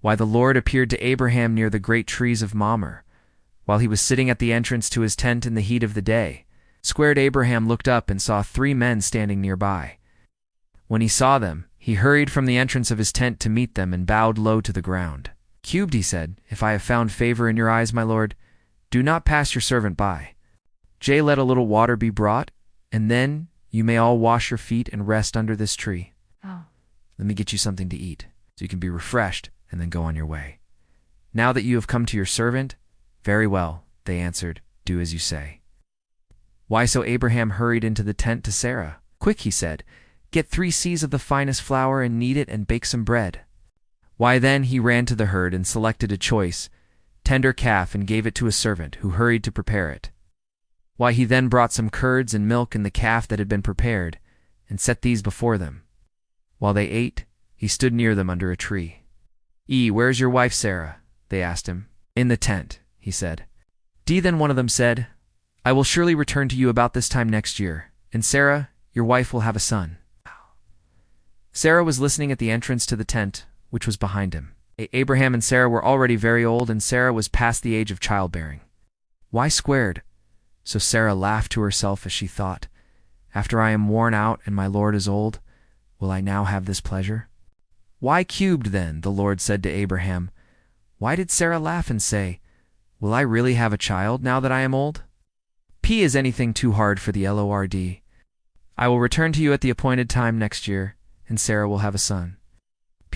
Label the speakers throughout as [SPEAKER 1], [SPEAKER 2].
[SPEAKER 1] Why, the Lord appeared to Abraham near the great trees of Mamre, while he was sitting at the entrance to his tent in the heat of the day. Squared Abraham looked up and saw 3 men standing nearby. When he saw them, he hurried from the entrance of his tent to meet them and bowed low to the ground. Cubed, he said, if I have found favor in your eyes, my lord, do not pass your servant by. J, let a little water be brought, and then you may all wash your feet and rest under this tree.
[SPEAKER 2] Oh.
[SPEAKER 1] Let me get you something to eat, so you can be refreshed and then go on your way. Now that you have come to your servant, very well, they answered, do as you say. Why, so Abraham hurried into the tent to Sarah. Quick, he said, get 3 seahs of the finest flour and knead it and bake some bread. Why, then he ran to the herd and selected a choice, tender calf and gave it to a servant, who hurried to prepare it. Why, he then brought some curds and milk and the calf that had been prepared, and set these before them. While they ate, he stood near them under a tree. Where's your wife Sarah? They asked him. In the tent, he said. Then one of them said, I will surely return to you about this time next year, and Sarah, your wife, will have a son. Sarah was listening at the entrance to the tent, which was behind him. Abraham and Sarah were already very old, and Sarah was past the age of childbearing. Why, squared? So Sarah laughed to herself as she thought, after I am worn out and my Lord is old, will I now have this pleasure? Why, cubed, then, the Lord said to Abraham, why did Sarah laugh and say, will I really have a child now that I am old? Is anything too hard for the Lord? I will return to you at the appointed time next year, and Sarah will have a son.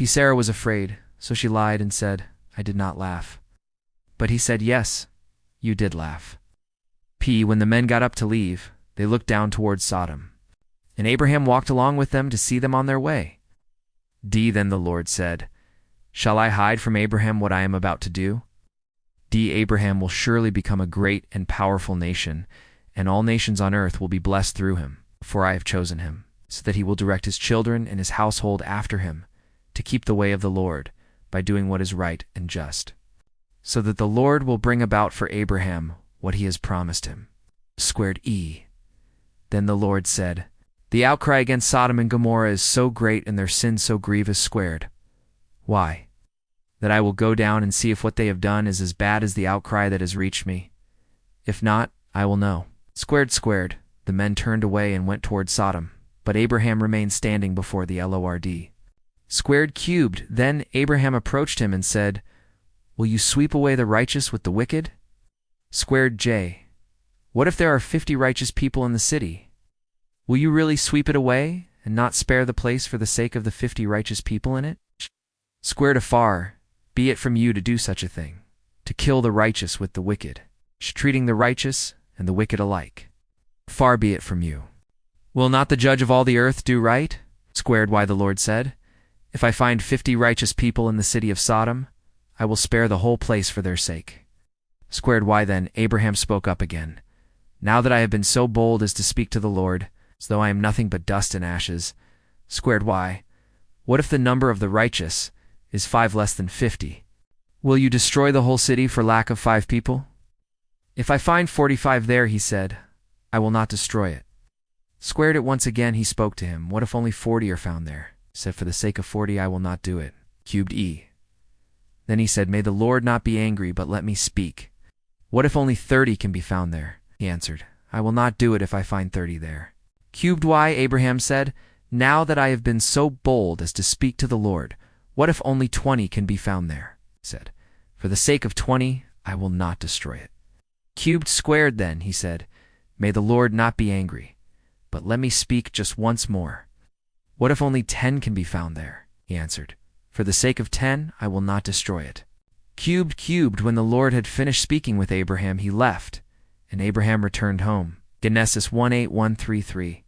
[SPEAKER 1] Sarah was afraid, so she lied and said, I did not laugh. But he said, yes, you did laugh. When the men got up to leave, they looked down towards Sodom. And Abraham walked along with them to see them on their way. Then the Lord said, shall I hide from Abraham what I am about to do? Abraham will surely become a great and powerful nation, and all nations on earth will be blessed through him, for I have chosen him, so that he will direct his children and his household after him, to keep the way of the Lord, by doing what is right and just, so that the Lord will bring about for Abraham what he has promised him. Then the Lord said, the outcry against Sodom and Gomorrah is so great and their sin so grievous. Why? That I will go down and see if what they have done is as bad as the outcry that has reached me. If not, I will know. The men turned away and went toward Sodom, but Abraham remained standing before the Lord. Cubed, then Abraham approached him and said, will you sweep away the righteous with the wicked? J, what if there are 50 righteous people in the city? Will you really sweep it away and not spare the place for the sake of the 50 righteous people in it? Far be it from you to do such a thing, to kill the righteous with the wicked, treating the righteous and the wicked alike. Far be it from you. Will not the judge of all the earth do right? Why, the Lord said, if I find 50 righteous people in the city of Sodom, I will spare the whole place for their sake. Why, then Abraham spoke up again. Now that I have been so bold as to speak to the Lord, as though I am nothing but dust and ashes. Why, what if the number of the righteous is 5 less than 50? Will you destroy the whole city for lack of 5 people? If I find 45 there, he said, I will not destroy it. It once again he spoke to him, what if only 40 are found there? He said, for the sake of 40 I will not do it. Then he said, may the Lord not be angry, but let me speak. What if only 30 can be found there? He answered, I will not do it if I find 30 there. Why, Abraham said, now that I have been so bold as to speak to the Lord, what if only 20 can be found there? He said, for the sake of 20 I will not destroy it. Then he said, may the Lord not be angry, but let me speak just once more. What if only 10 can be found there? He answered, for the sake of 10 I will not destroy it. When the Lord had finished speaking with Abraham, he left, and Abraham returned home. Genesis 1:8-133.